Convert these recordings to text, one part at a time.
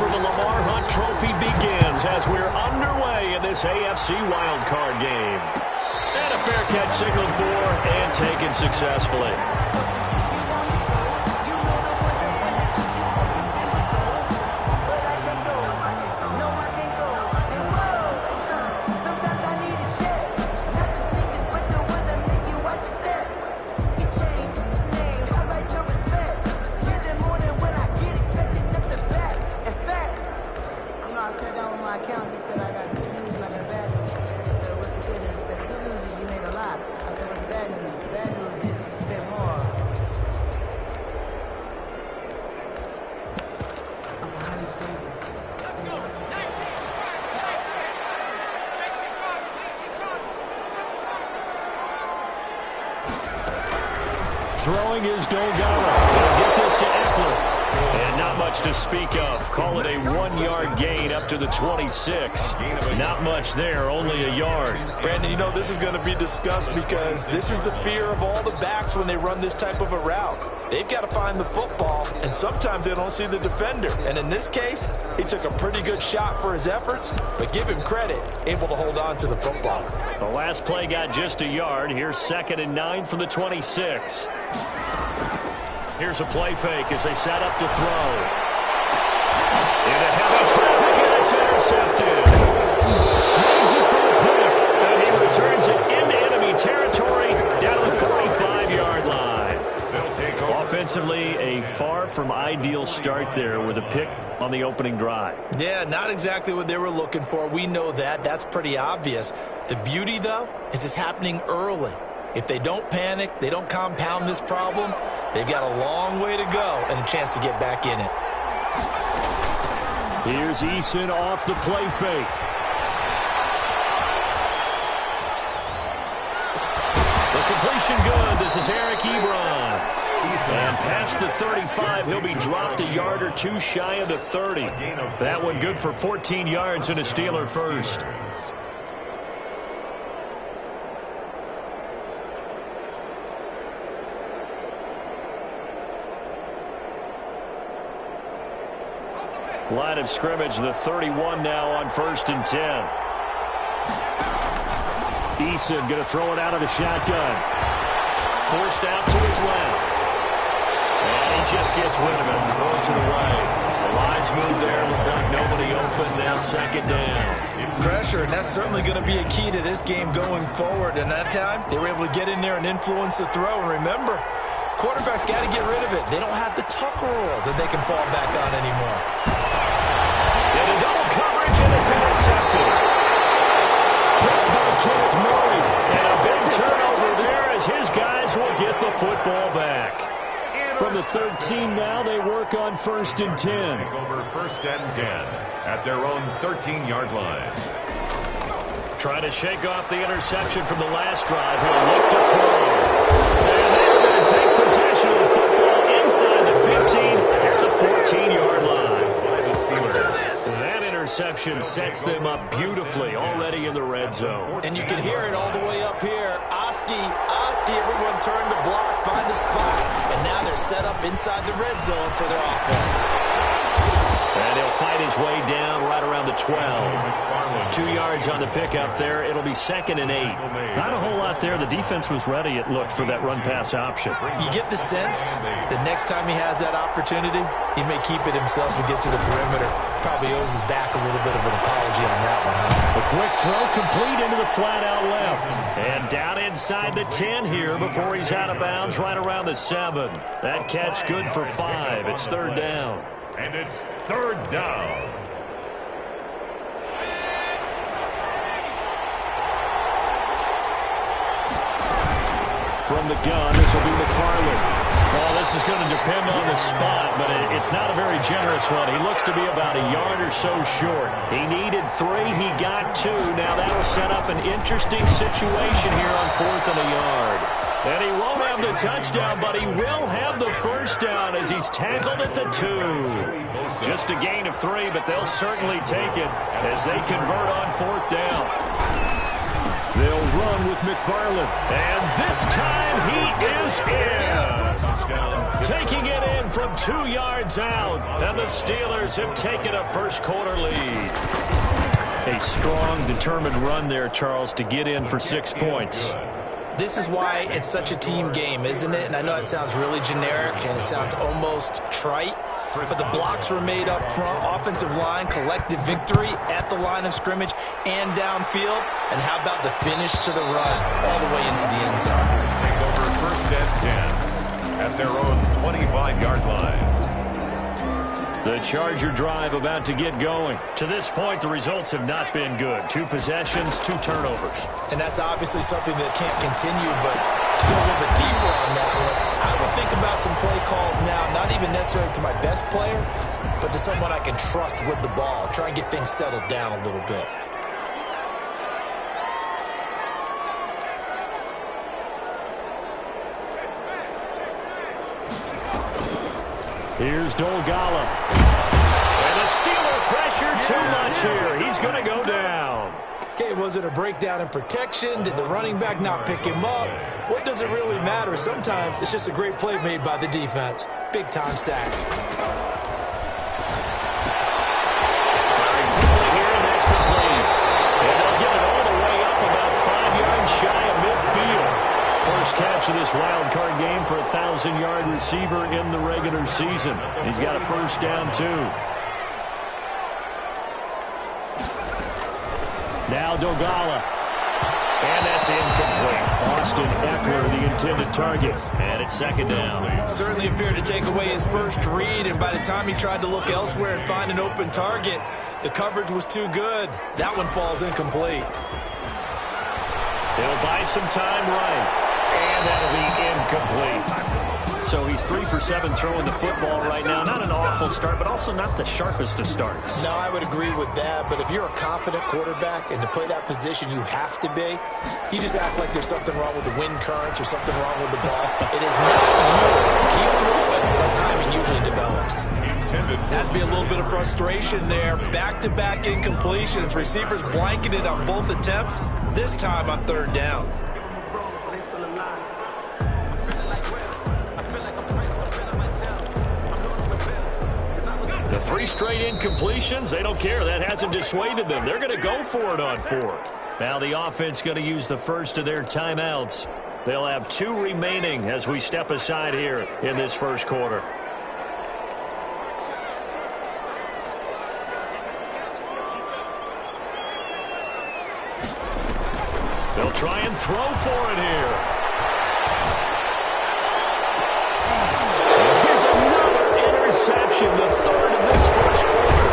for the Lamar Hunt Trophy begins as we're underway in this AFC Wildcard game. And a fair catch signaled for and taken successfully. Throwing is Dolgara. He'll get this to Eckler. And not much to speak of. Call it a 1-yard gain up to the 26. Not much there, only a yard. Brandon, you know this is going to be discussed because this is the fear of all the backs when they run this type of a route. They've got to find the football, and sometimes they don't see the defender. And in this case, he took a pretty good shot for his efforts, but give him credit, able to hold on to the football. The last play got just a yard. Here's 2nd and 9 from the 26. Here's a play fake as they set up to throw. Into heavy traffic, and it's intercepted. Swings it for the pick, and he returns it into enemy territory down the 45-yard line. Offensively, a far from ideal start there with a pick on the opening drive. Yeah, not exactly what they were looking for. We know that. That's pretty obvious. The beauty, though, is it's happening early. If they don't panic, they don't compound this problem, they've got a long way to go and a chance to get back in it. Here's Eason off the play fake. The completion good. This is Eric Ebron. And past the 35, he'll be dropped a yard or two shy of the 30. That one good for 14 yards and a Steeler first. Line of scrimmage, the 31 now on 1st and 10. Eason going to throw it out of the shotgun. Forced out to his left. And he just gets rid of it and throws it away. The lines move there. Look like nobody open. Now 2nd down. Pressure, and that's certainly going to be a key to this game going forward. And that time, they were able to get in there and influence the throw. And remember, quarterbacks got to get rid of it. They don't have the Tucker rule that they can fall back on anymore. Into double coverage, and it's intercepted. Picked by Kenneth Murray. And a big turnover there as his guys will get the football back. From the 13 now, they work on 1st and 10. Over 1st and 10 at their own 13-yard line. Trying to shake off the interception from the last drive. He'll look to throw. And they're going to take possession of the football inside the 15 at the 14-yard line. That interception sets them up beautifully already in the red zone. And you can hear it all the way up here. Oski, everyone turned to block, find a spot. And now they're set up inside the red zone for their offense. And he'll fight his way down right around the 12. 2 yards on the pickup there. It'll be 2nd and 8. Not a whole lot there. The defense was ready, it looked, for that run-pass option. You get the sense that next time he has that opportunity, he may keep it himself and get to the perimeter. Probably owes his back a little bit of an apology on that one, huh? A quick throw complete into the flat-out left. And down inside the 10 here before he's out of bounds right around the 7. That catch good for 5. It's 3rd down. And it's 3rd down. From the gun, this will be McFarland. Well, this is going to depend on the spot, but it's not a very generous one. He looks to be about a yard or so short. He needed 3. He got 2. Now that will set up an interesting situation here on 4th and a yard. And he won't have the touchdown, but he will have the first down as he's tackled at the 2. Just a gain of 3, but they'll certainly take it as they convert on 4th down. They'll run with McFarland. And this time he is in. Taking it in from 2 yards out. And the Steelers have taken a first-quarter lead. A strong, determined run there, Charles, to get in for 6 points. This is why it's such a team game, isn't it? And I know it sounds really generic and it sounds almost trite, but the blocks were made up front, offensive line, collective victory at the line of scrimmage and downfield. And how about the finish to the run all the way into the end zone? Take over first and 10 at their own 25-yard line. The Charger drive about to get going. To this point, the results have not been good. 2 possessions, 2 turnovers. And that's obviously something that can't continue, but to go a little bit deeper on that one, I would think about some play calls now, not even necessarily to my best player, but to someone I can trust with the ball. Try and get things settled down a little bit. Here's Dolgala. And the Steeler pressure too much here. He's going to go down. Okay, was it a breakdown in protection? Did the running back not pick him up? What does it really matter? Sometimes it's just a great play made by the defense. Big-time sack. Very quickly here, and that's complete. And they'll get it all the way up about 5 yards shy of midfield. First catch of this wild card game for a 1,000-yard receiver in the regular season. He's got a first down, too. Now Dolgala. And that's incomplete. Austin Eckler, the intended target. And it's second down. Certainly appeared to take away his first read, and by the time he tried to look elsewhere and find an open target, the coverage was too good. That one falls incomplete. He'll buy some time right. And that'll be incomplete. So he's 3 for 7 throwing the football right now. Not an awful start, but also not the sharpest of starts. No, I would agree with that. But if you're a confident quarterback and to play that position you have to be, you just act like there's something wrong with the wind currents or something wrong with the ball. It is not you. Keep throwing, but timing usually develops. Has to be a little bit of frustration there. Back-to-back incompletions. Receivers blanketed on both attempts, this time on third down. The 3 straight incompletions, they don't care. That hasn't dissuaded them. They're going to go for it on 4th. Now the offense going to use the first of their timeouts. They'll have 2 remaining as we step aside here in this first quarter. They'll try and throw for it here. Here's another interception, the 3rd of this first quarter.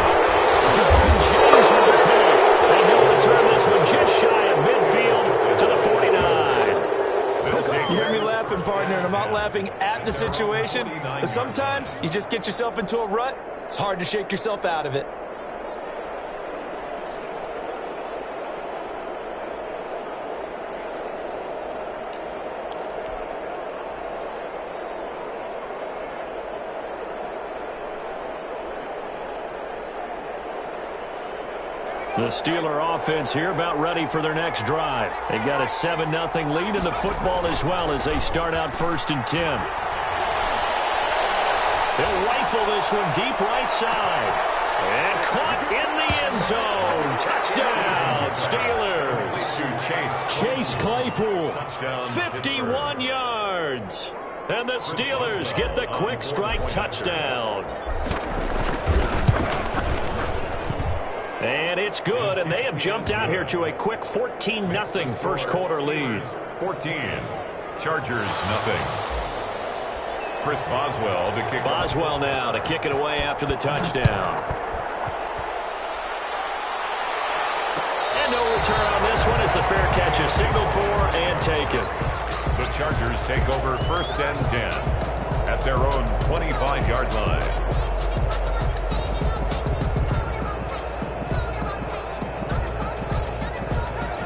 James with the pick. And he'll return this one just shy of midfield to the 49. You hear me laughing, partner, and I'm not laughing at the situation. But sometimes you just get yourself into a rut. It's hard to shake yourself out of it. The Steeler offense here about ready for their next drive. They've got a 7-0 lead in the football as well as they start out 1st and 10. They'll rifle this one deep right side. And caught in the end zone. Touchdown, Steelers. Chase Claypool, 51 yards. And the Steelers get the quick strike touchdown. And it's good, and they have jumped out here to a quick 14-0 first quarter lead. 14, Chargers nothing. Chris Boswell to kick. Boswell now to kick it away after the touchdown. And no return on this one as the fair catch is signaled for and taken. The Chargers take over 1st and 10 at their own 25-yard line.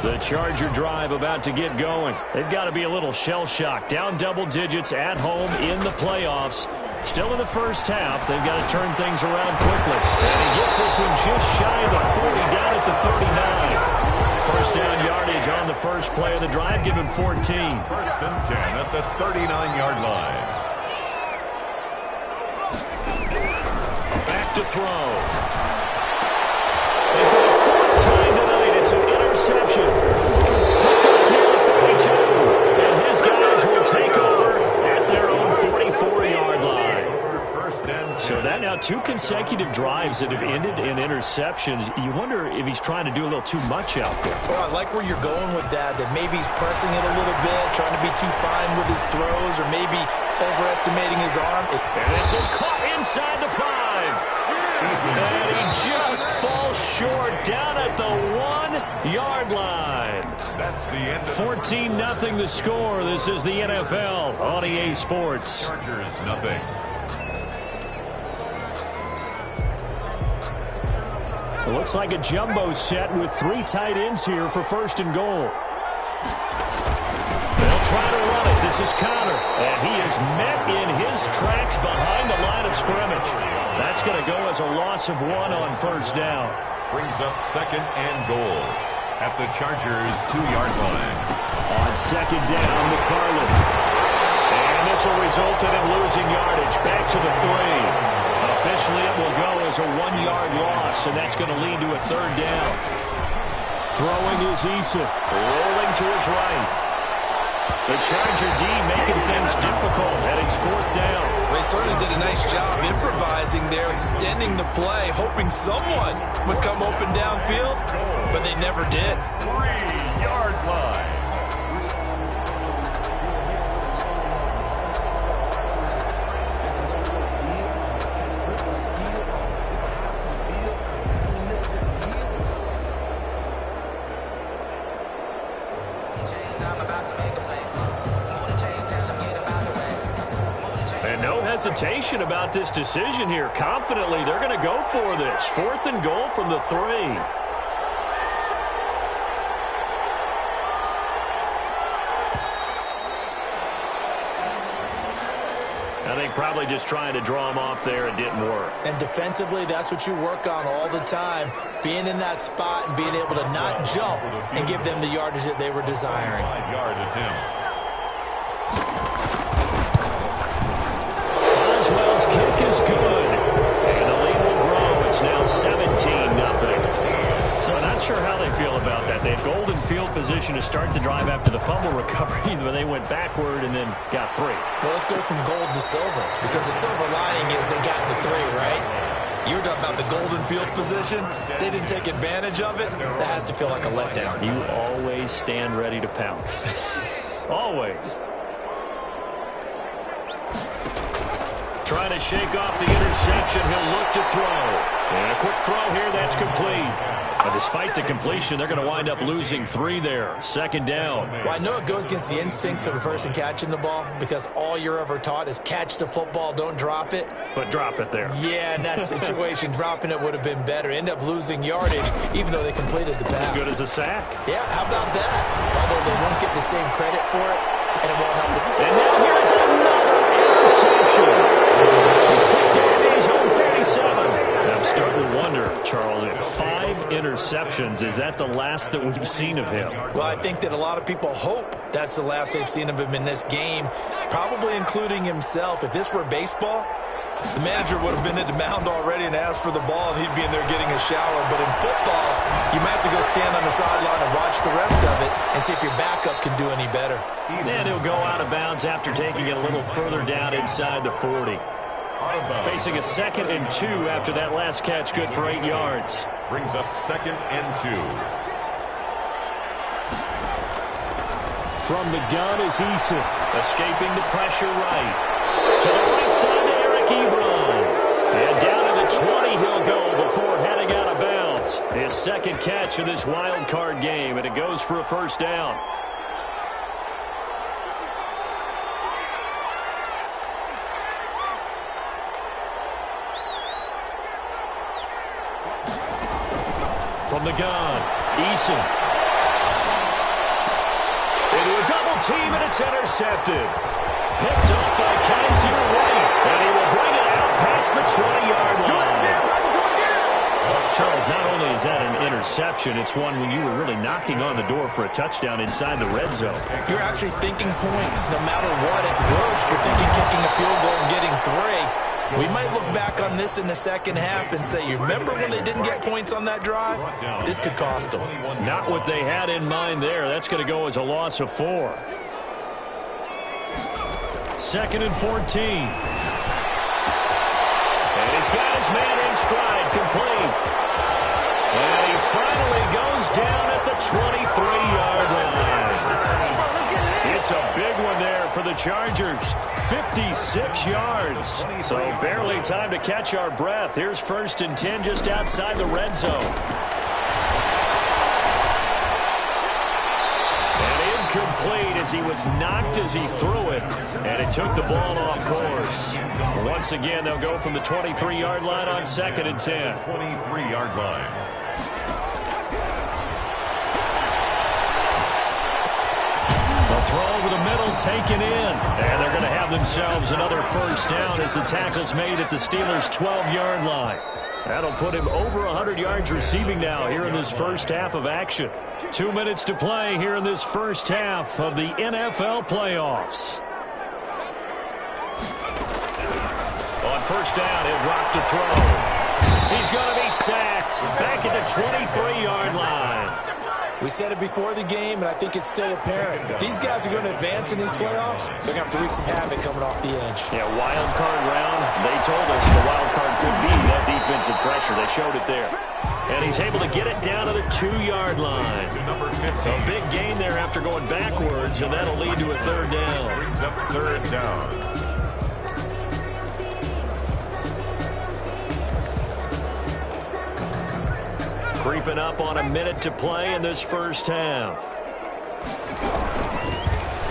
The Charger drive about to get going. They've got to be a little shell-shocked. Down double digits at home in the playoffs. Still in the first half. They've got to turn things around quickly. And he gets this one just shy of the 40, down at the 39. First down yardage on the first play of the drive. Give him 14. First and 10 at the 39-yard line. Back to throw. And for the fourth time tonight, it's an interception. Picked up near the 42. And his guys will take over at their own 44-yard line. So that now 2 consecutive drives that have ended in interceptions. You wonder if he's trying to do a little too much out there. Well, I like where you're going with that maybe he's pressing it a little bit, trying to be too fine with his throws, or maybe overestimating his arm. And this is caught inside the 5. And he just falls short down at the 1-yard line. That's the end. 14-0 the score. This is the NFL on EA Sports. Chargers nothing. It looks like a jumbo set with 3 tight ends here for first and goal. They'll try to run it. This is Connor. And he is met in his tracks behind the line of scrimmage. That's going to go as a loss of 1 on first down. Brings up second and goal at the Chargers' 2-yard line. On second down, McFarland. And this will result in him losing yardage. Back to the 3. Officially, it will go as a 1-yard loss, and that's going to lead to a third down. Throwing is Eason. Rolling to his right. The Charger D making things difficult, and it's fourth down. They certainly did a nice job improvising there, extending the play, hoping someone would come open downfield, but they never did. 3-yard line. Hesitation about this decision here. Confidently, they're going to go for this. Fourth and goal from the 3. I think probably just trying to draw him off there. It didn't work. And defensively, that's what you work on all the time. Being in that spot and being able to not jump and give them the yardage that they were desiring. 5-yard attempt. Boswell's kick is good. And the lead will grow. It's now 17-0. So not sure how they feel about that. They had golden field position to start the drive after the fumble recovery, but they went backward and then got 3. Well, let's go from gold to silver, because the silver lining is they got the 3, right? You were talking about the golden field position. They didn't take advantage of it. That has to feel like a letdown. You always stand ready to pounce. Always. Trying to shake off the interception. He'll look to throw. And a quick throw here. That's complete. But despite the completion, they're going to wind up losing 3 there. Second down. Well, I know it goes against the instincts of the person catching the ball, because all you're ever taught is catch the football, don't drop it. But drop it there. Yeah, in that situation, dropping it would have been better. End up losing yardage, even though they completed the pass. Good as a sack. Yeah, how about that? Although they won't get the same credit for it, and it won't help them. And now here's another interception. He's picked up his home 37. I'm starting to wonder, Charles, if 5 interceptions, is that the last that we've seen of him? Well, I think that a lot of people hope that's the last they've seen of him in this game, probably including himself. If this were baseball, the manager would have been at the mound already and asked for the ball, and he'd be in there getting a shower. But in football, you might have to go stand on the sideline and watch the rest of it and see if your backup can do any better. And he'll go out of bounds after taking it a little further down inside the 40. Facing a 2nd and 2 after that last catch, good for 8 yards. Brings up 2nd and 2. From the gun is Eason. Escaping the pressure right. To the right side to Eric Ebron. And down to the 20 he'll go before heading out of bounds. His 2nd catch of this wild card game, and it goes for a first down. From the gun, Eason. Into a double team, and it's intercepted. Picked up by Kaiser White, and he will bring it out past the 20-yard line. Charles, not only is that an interception, it's one when you were really knocking on the door for a touchdown inside the red zone. You're actually thinking points. No matter what, at worst, you're thinking kicking a field goal and getting 3. We might look back on this in the second half and say, you remember when they didn't get points on that drive? This could cost them. Not what they had in mind there. That's going to go as a loss of 4. 2nd and 14. And he's got his man in stride, complete. And he finally goes down at the 23-yard line. It's a big one there for the Chargers. 56 yards. So barely time to catch our breath. Here's 1st and 10 just outside the red zone. Complete as he was knocked as he threw it, and it took the ball off course. Once again, they'll go from the 23-yard line on 2nd and 10. 23-yard line. The throw over the middle taken in, and they're going to have themselves another 1st down as the tackle's made at the Steelers' 12-yard line. That'll put him over 100 yards receiving now here in this first half of action. 2 minutes to play here in this first half of the NFL playoffs. On 1st down, he'll drop to throw. He's going to be sacked back at the 23-yard line. We said it before the game, and I think it's still apparent. If these guys are going to advance in these playoffs, they're going to have to wreak some havoc coming off the edge. Yeah, wild card round. They told us the wild card could be that defensive pressure. They showed it there. And he's able to get it down to the 2-yard line. A big gain there after going backwards, and that'll lead to a 3rd down. Brings up 3rd down. Creeping up on a minute to play in this first half.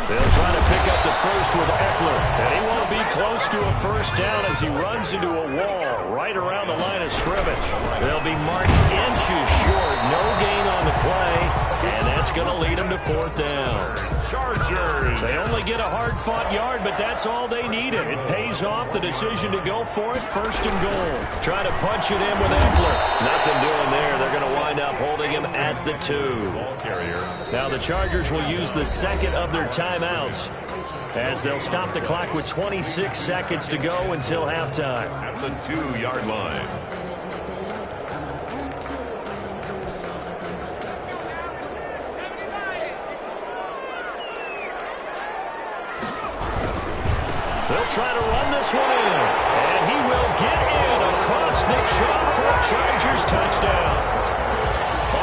They'll try to pick up the first with Eckler, and he won't be close to a 1st down as he runs into a wall right around the line of scrimmage. They'll be marked inches short, no gain on the play, and that's going to lead them to 4th down. Chargers. They only get a hard-fought yard, but that's all they needed. It pays off the decision to go for it, 1st and goal. Try to punch it in with Eckler. Nothing doing there. They're going to wind up holding him at the 2. Ball carrier. Now the Chargers will use the 2nd of their timeouts as they'll stop the clock with 26 seconds to go until halftime. At the 2-yard line. They'll try to run this one in, and he will get in across the chalk for a Chargers touchdown.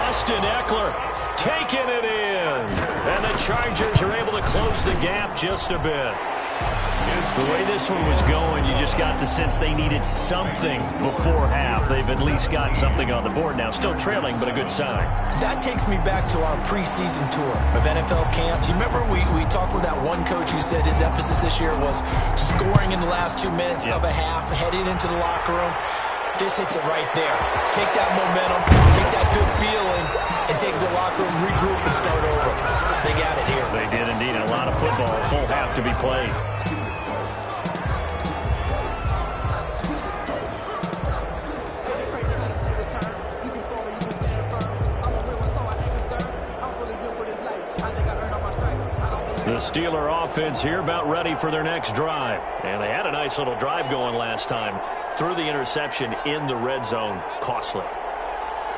Austin Eckler taking it in, and the Chargers are able to close the gap just a bit. The way this one was going, you just got the sense they needed something before half. They've at least got something on the board now. Still trailing, but a good sign. That takes me back to our preseason tour of NFL camps. You remember we talked with that one coach who said his emphasis this year was scoring in the last 2 minutes of a half, heading into the locker room. This hits it right there. Take that momentum, take that good feeling, and take it to the locker room, regroup, and start over. They got it here. They did indeed. A lot of football, full half to be played. The Steeler offense here about ready for their next drive. And they had a nice little drive going last time. Threw the interception in the red zone. Costly.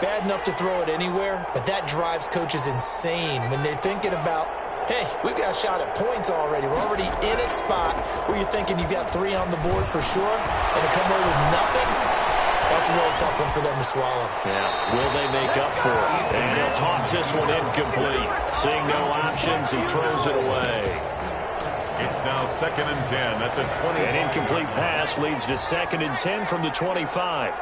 Bad enough to throw it anywhere, but that drives coaches insane when they're thinking about, hey, we've got a shot at points already. We're already in a spot where you're thinking you've got 3 on the board for sure, and to come away with nothing, that's a really tough one for them to swallow. Yeah, will they make up for it? And he'll toss this one incomplete. Seeing no options, he throws it away. It's now 2nd and 10 at the 20. An incomplete pass leads to 2nd and 10 from the 25.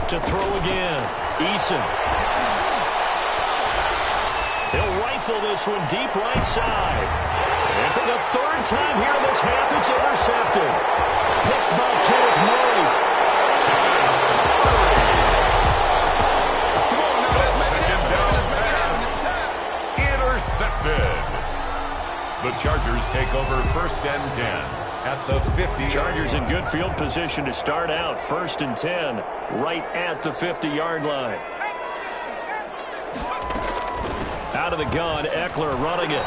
To throw again. Eason. He'll rifle this one deep right side. And for the 3rd time here in this half, it's intercepted. Picked by Kenneth Murray. take over 1st and 10 at the 50. Chargers in good field position to start out. 1st and 10 right at the 50-yard line. Out of the gun, Eckler running it.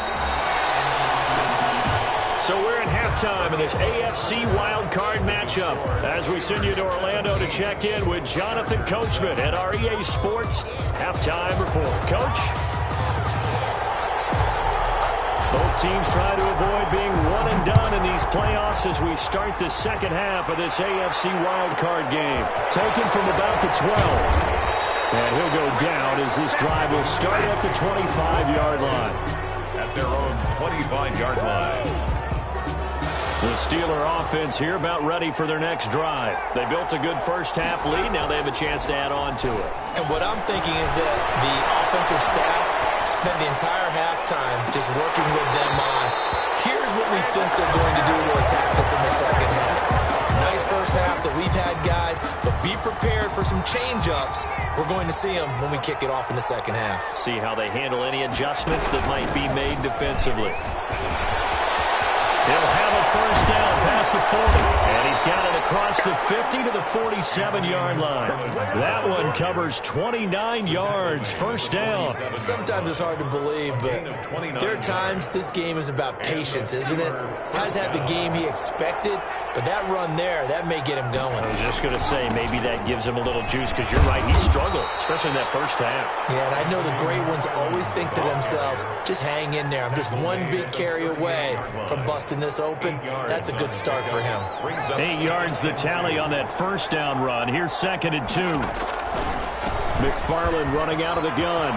So we're at halftime in this AFC Wildcard matchup as we send you to Orlando to check in with Jonathan Coachman at our EA Sports Halftime Report. Coach? Both teams try to avoid being one and done in these playoffs as we start the second half of this AFC wildcard game. Taken from about the 12. And he'll go down as this drive will start at the 25-yard line. At their own 25-yard line. The Steeler offense here about ready for their next drive. They built a good first half lead. Now they have a chance to add on to it. And what I'm thinking is that the offensive staff spent the entire halftime just working with them on, here's what we think they're going to do to attack us in the second half. Nice first half that we've had, guys, but be prepared for some change-ups. We're going to see them when we kick it off in the second half. See how they handle any adjustments that might be made defensively. He'll have a first down past the 40, and he's got it across the 50 to the 47-yard line. That one covers 29 yards, first down. Sometimes it's hard to believe, but there are times this game is about patience, isn't it? Has had the game he expected, but that run there, that may get him going. I was just going to say, maybe that gives him a little juice, because you're right, he struggled, especially in that first half. Yeah, and I know the great ones always think to themselves, just hang in there. I'm just one big carry away from busting this open. That's a good start for him. 8 yards the tally on that first down run. Here's 2nd and 2. McFarland running out of the gun.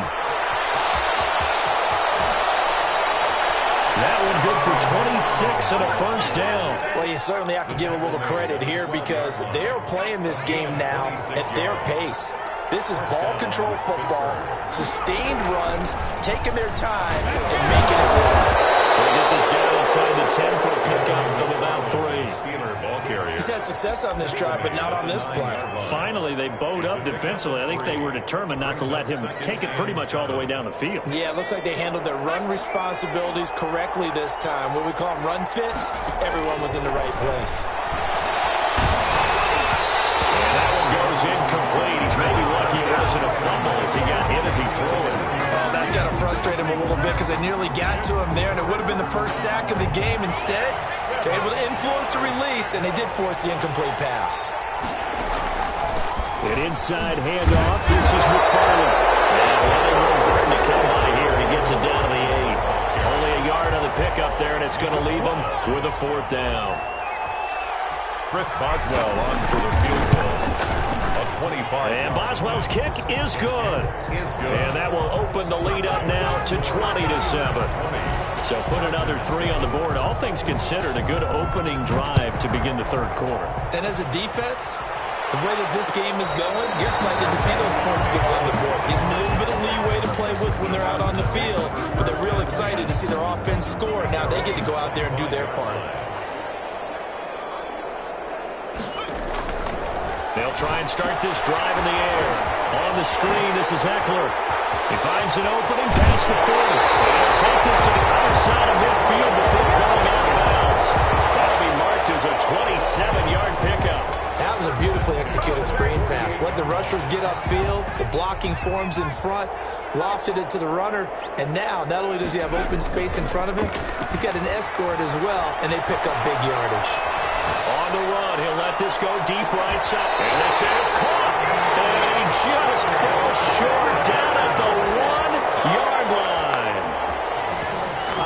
That one good for 26 and a first down. Well, you certainly have to give a little credit here because they're playing this game now at their pace. This is ball control football, sustained runs, taking their time, and making it work. They'll get this down inside the 10 for a pickup of about 3. He's had success on this drive, but not on this play. Finally, they bowed up defensively. I think they were determined not to let him take it pretty much all the way down the field. Yeah, it looks like they handled their run responsibilities correctly this time. What we call them run fits, everyone was in the right place. And that one goes incomplete. He's maybe lucky it wasn't a fumble as he got hit as he threw it. That's got to frustrate him a little bit because they nearly got to him there, and it would have been the first sack of the game. Instead, they're able to influence the release, and they did force the incomplete pass. An inside handoff. This is McFarland. And letting Burton to come by here. He gets it down to the 8. Only a yard on the pickup there, and it's going to leave him with a 4th down. Chris Boswell on for the field goal. 25. And Boswell's kick is good. And that will open the lead up now to 20-7. So put another 3 on the board. All things considered, a good opening drive to begin the third quarter. And as a defense, the way that this game is going, you're excited to see those points go on the board. Gives them a little bit of leeway to play with when they're out on the field. But they're real excited to see their offense score. Now they get to go out there and do their part. They'll try and start this drive in the air. On the screen, this is Eckler. He finds an opening past the 40. He'll take this to the other side of midfield before going out of bounds. That'll be marked as a 27-yard pickup. That was a beautifully executed screen pass. Let the rushers get upfield. The blocking forms in front. Lofted it to the runner. And now, not only does he have open space in front of him, he's got an escort as well, and they pick up big yardage. On the run, he'll let this go deep right side. And this is caught. And he just falls short down at the 1-yard line.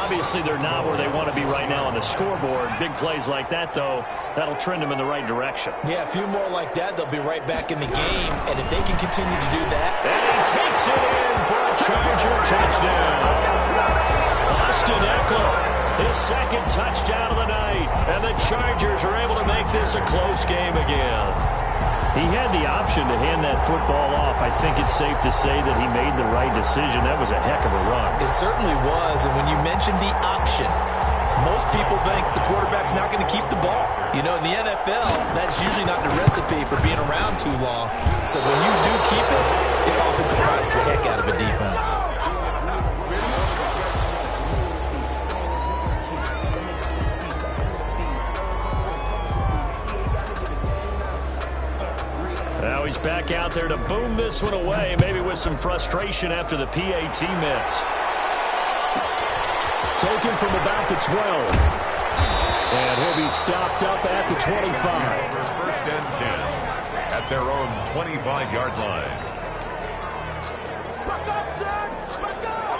Obviously, they're not where they want to be right now on the scoreboard. Big plays like that, though, that'll trend them in the right direction. Yeah, a few more like that, they'll be right back in the game. And if they can continue to do that. And he takes it in for a Charger touchdown. Austin Eckler. His second touchdown of the night, and the Chargers are able to make this a close game again. He had the option to hand that football off. I think it's safe to say that he made the right decision. That was a heck of a run. It certainly was, and when you mentioned the option, most people think the quarterback's not going to keep the ball. You know, in the NFL, that's usually not the recipe for being around too long. So when you do keep it, it often surprises the heck out of a defense. back out there to boom this one away, maybe with some frustration after the PAT miss. Taken from about the 12. And he'll be stopped up at the 25. First and 10 at their own 25-yard line.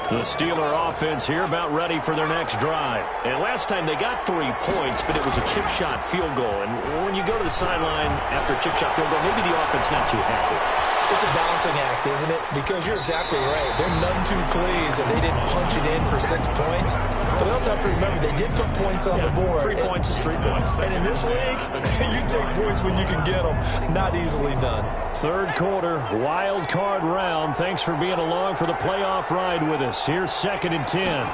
The Steeler offense here about ready for their next drive. And last time they got 3 points, but it was a chip shot field goal. And when you go to the sideline after a chip shot field goal, maybe the offense not too happy. It's a balancing act, isn't it? Because you're exactly right. They're none too pleased that they didn't punch it in for 6 points. But they also have to remember they did put points on the board. 3 points is 3 points. And in this league, you take points when you can get them. Not easily done. Third quarter, wild card round. Thanks for being along for the playoff ride with us. Here's 2nd and 10.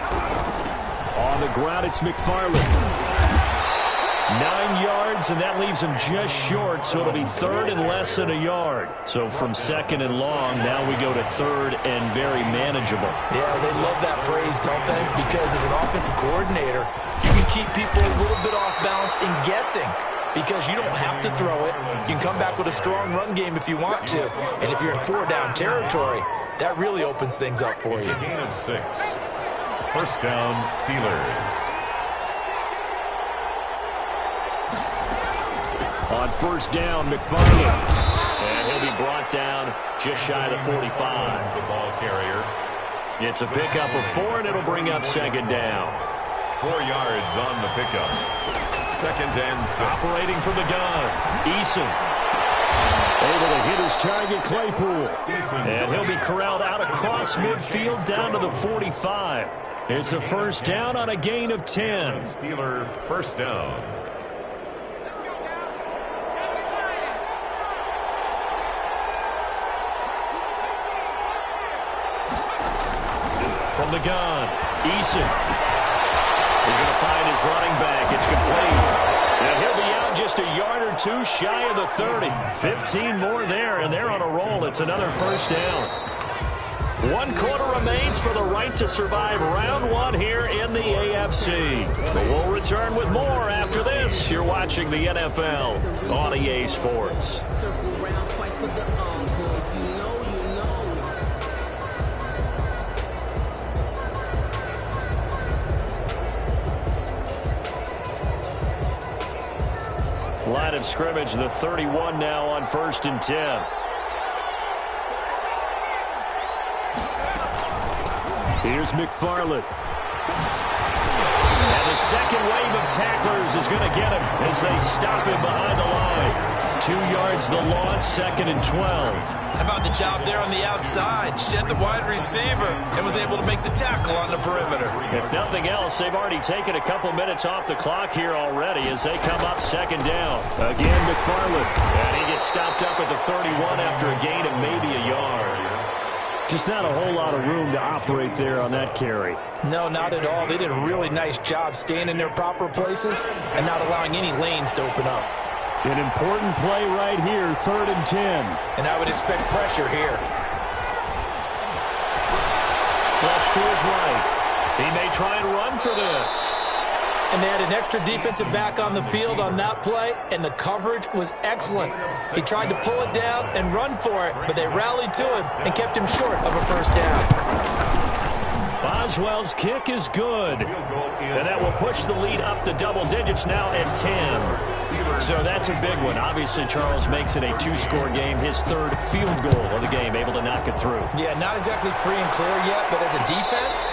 On the ground, it's McFarland. 9 yards, and that leaves him just short, so it'll be 3rd and less than a yard. So from 2nd and long, now we go to 3rd and very manageable. Yeah, they love that phrase, don't they? Because as an offensive coordinator, you can keep people a little bit off balance in guessing. Because you don't have to throw it. You can come back with a strong run game if you want to. And if you're in 4-down territory, that really opens things up for you. Gain of 6. First down, Steelers. On first down, McFarland. And he'll be brought down just shy of the 45. The ball carrier. It's a pickup of 4, and it'll bring up 2nd down. 4 yards on the pickup. 2nd and 6. Operating from the gun, Eason. Able to hit his target, Claypool. And he'll be corralled out across midfield down to the 45. It's a first down on a gain of 10. Steeler first down. From the gun, Eason. He's going to find his running back. It's complete. And he'll be out just a yard or 2 shy of the 30. 15 more there, and they're on a roll. It's another first down. 1 quarter remains for the right to survive round 1 here in the AFC. But we'll return with more after this. You're watching the NFL on EA Sports. Line of scrimmage, the 31 now on 1st and 10. Here's McFarland. And the second wave of tacklers is going to get him as they stop him behind the line. 2 yards the loss, 2nd and 12. How about the job there on the outside? Shed the wide receiver and was able to make the tackle on the perimeter. If nothing else, they've already taken a couple minutes off the clock here already as they come up 2nd down. Again, McFarland. And he gets stopped up at the 31 after a gain of maybe a yard. Just not a whole lot of room to operate there on that carry. No, not at all. They did a really nice job staying in their proper places and not allowing any lanes to open up. An important play right here, 3rd and 10. And I would expect pressure here. Flush to his right. He may try and run for this. And they had an extra defensive back on the field on that play, and the coverage was excellent. He tried to pull it down and run for it, but they rallied to him and kept him short of a first down. Boswell's kick is good. And that will push the lead up to double digits now at 10. So that's a big one. Obviously, Charles makes it a 2-score game. His 3rd field goal of the game, able to knock it through. Yeah, not exactly free and clear yet, but as a defense,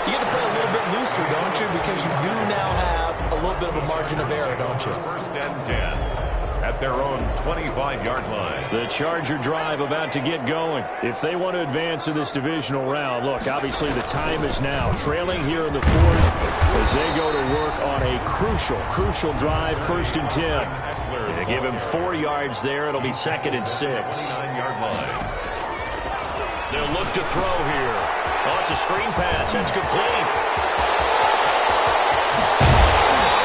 you got to play a little bit looser, don't you? Because you do now have a little bit of a margin of error, don't you? 1st and 10 at their own 25-yard line. The Charger drive about to get going. If they want to advance in this divisional round, look, obviously the time is now. Trailing here in the 4th as they go to work on a crucial drive, 1st and 10. They give him 4 yards there. It'll be 2nd and 6. 9-yard line. They'll look to throw here. Oh, it's a screen pass. That's complete.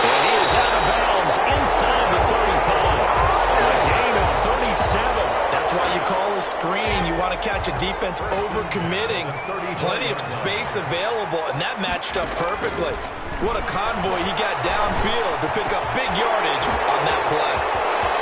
And he is out of bounds inside the 35. A gain of 37. That's why you call a screen. You want to catch a defense over-committing. Plenty of space available, and that matched up perfectly. What a convoy he got downfield to pick up big yardage on that play.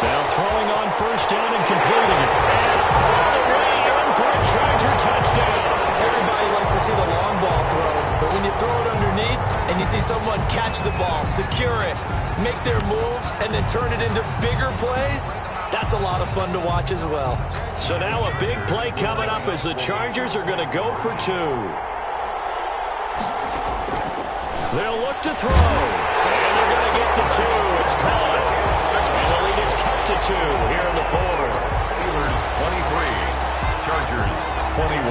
Now throwing on first down and completing it. And all the way in for a Charger touchdown. Everybody likes to see the long ball thrown, but when you throw it underneath and you see someone catch the ball, secure it, make their moves, and then turn it into bigger plays, that's a lot of fun to watch as well. So now a big play coming up as the Chargers are going to go for two. They'll look to throw, and they're going to get the two. It's caught. And the lead is cut to two here in the fourth. Steelers 23, Chargers 21.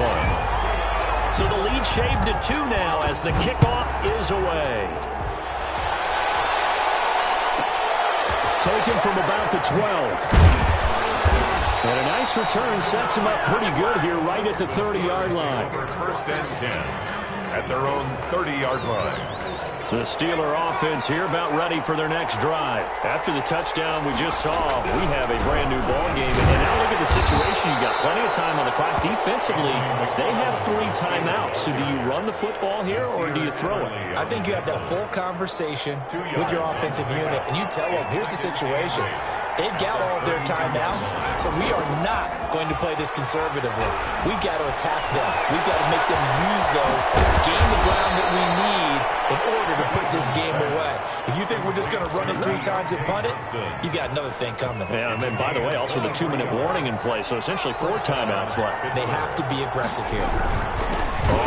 So the lead shaved to two now as the kickoff is away. Taken from about the 12. And a nice return sets him up pretty good here right at the 30-yard line. First and 10 at their own 30-yard line. The Steeler offense here about ready for their next drive. After the touchdown we just saw, we have a brand-new ball game. And now look at the situation. You've got plenty of time on the clock. Defensively, they have 3 timeouts. So do you run the football here or do you throw it? I think you have that full conversation with your offensive unit, and you tell them, here's the situation. They've got all of their timeouts, so we are not going to play this conservatively. We've got to attack them. We've got to make them use those, gain the ground that we need in order to put this game away. If you think we're just going to run it 3 times and punt it, you got another thing coming. Yeah, and by the way, also the 2-minute warning in play, so essentially 4 timeouts left. They have to be aggressive here.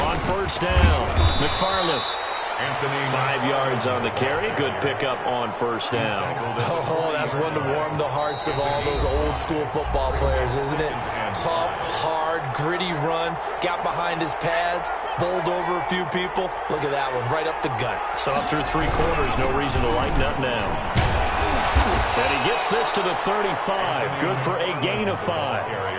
On first down, McFarland. 5 yards on the carry. Good pickup on first down. Oh, that's one to warm the hearts of all those old school football players, isn't it? Tough, hard, gritty run. Got behind his pads, bowled over a few people. Look at that one, right up the gut. So up through 3 quarters, no reason to lighten up now. And he gets this to the 35. Good for a gain of 5.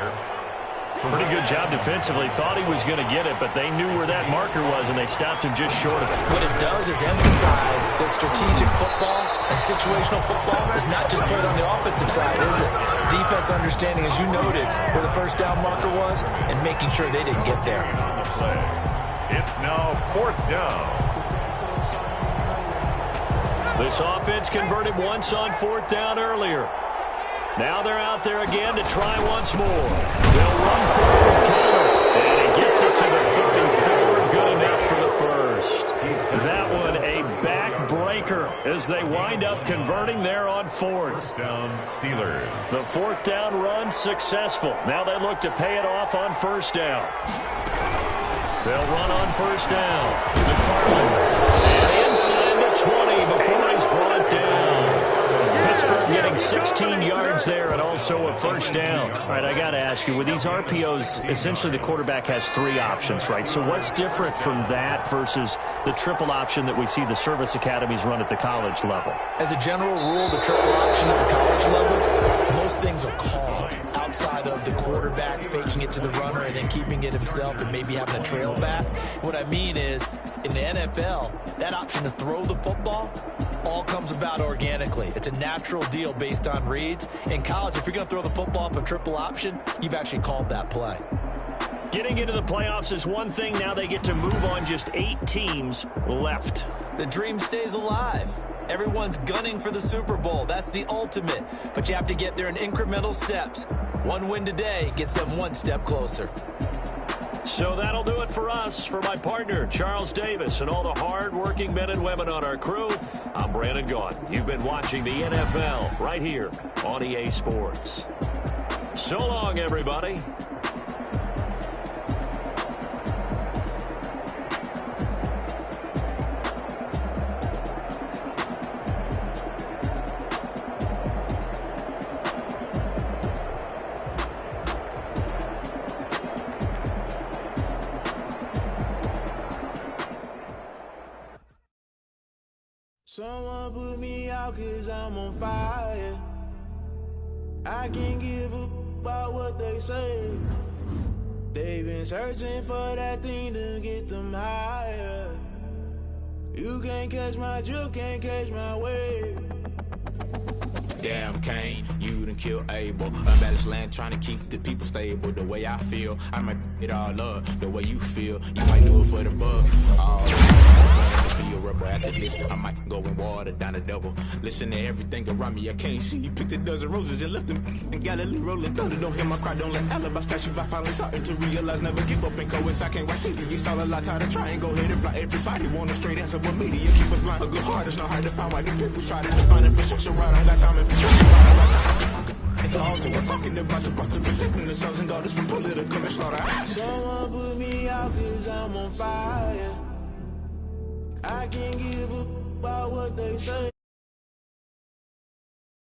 Pretty good job defensively. Thought he was going to get it, but they knew where that marker was, and they stopped him just short of it. What it does is emphasize that strategic football and situational football is not just played on the offensive side, is it? Defense understanding, as you noted, where the first down marker was and making sure they didn't get there. It's now 4th down. This offense converted once on 4th down earlier. Now they're out there again to try once more. They'll run forward, counter, and he gets it to the 34. Good enough for the first. That one a backbreaker as they wind up converting there on 4th. First down, Steelers. The 4th down run successful. Now they look to pay it off on first down. They'll run on first down. McFarland. And inside the 20 before he's brought down. Pittsburgh getting 16 yards there and also a first down. All right, I got to ask you, with these RPOs, essentially the quarterback has 3 options, right? So what's different from that versus the triple option that we see the service academies run at the college level? As a general rule, the triple option at the college level, most things are called outside of the quarterback faking it to the runner and then keeping it himself and maybe having a trail back. What I mean is, in the NFL, that option to throw the football all comes about organically. It's a natural deal based on reads. In college, if you're going to throw the football up a triple option, you've actually called that play. Getting into the playoffs is one thing. Now they get to move on. Just 8 teams left. The dream stays alive. Everyone's gunning for the Super Bowl. That's the ultimate. But you have to get there in incremental steps. One win today gets them 1 step closer. So that'll do it for us. For my partner, Charles Davis, and all the hard-working men and women on our crew, I'm Brandon Gaughan. You've been watching the NFL right here on EA Sports. So long, everybody. Someone put me out 'cause I'm on fire. I can't give a about what they say. They've been searching for that thing to get them higher. You can't catch my drift, can't catch my wave. Damn, Kane, you done killed Abel. Unbalanced land trying to keep the people stable. The way I feel, I might it all up. The way you feel, you might do it for the bug. bust me a rubber after this. I might go and water down the double. Listen to everything around me, I can't see. Picked a dozen roses and left them in Galilee rolling thunder. Don't hear my cry, don't let alibi splash. If I finally starting to realize, never give up and coincide. I can't watch TV, it's all a lot. Tired of trying, go ahead and fly. Everybody want a straight answer, but media keep us blind. A good heart is not hard to find. Why the people try to define infrastructure right? I got time and we're talking about protecting the sons and daughters from political manslaughter. Someone put me out cause I'm on fire. I can't give a about what they say.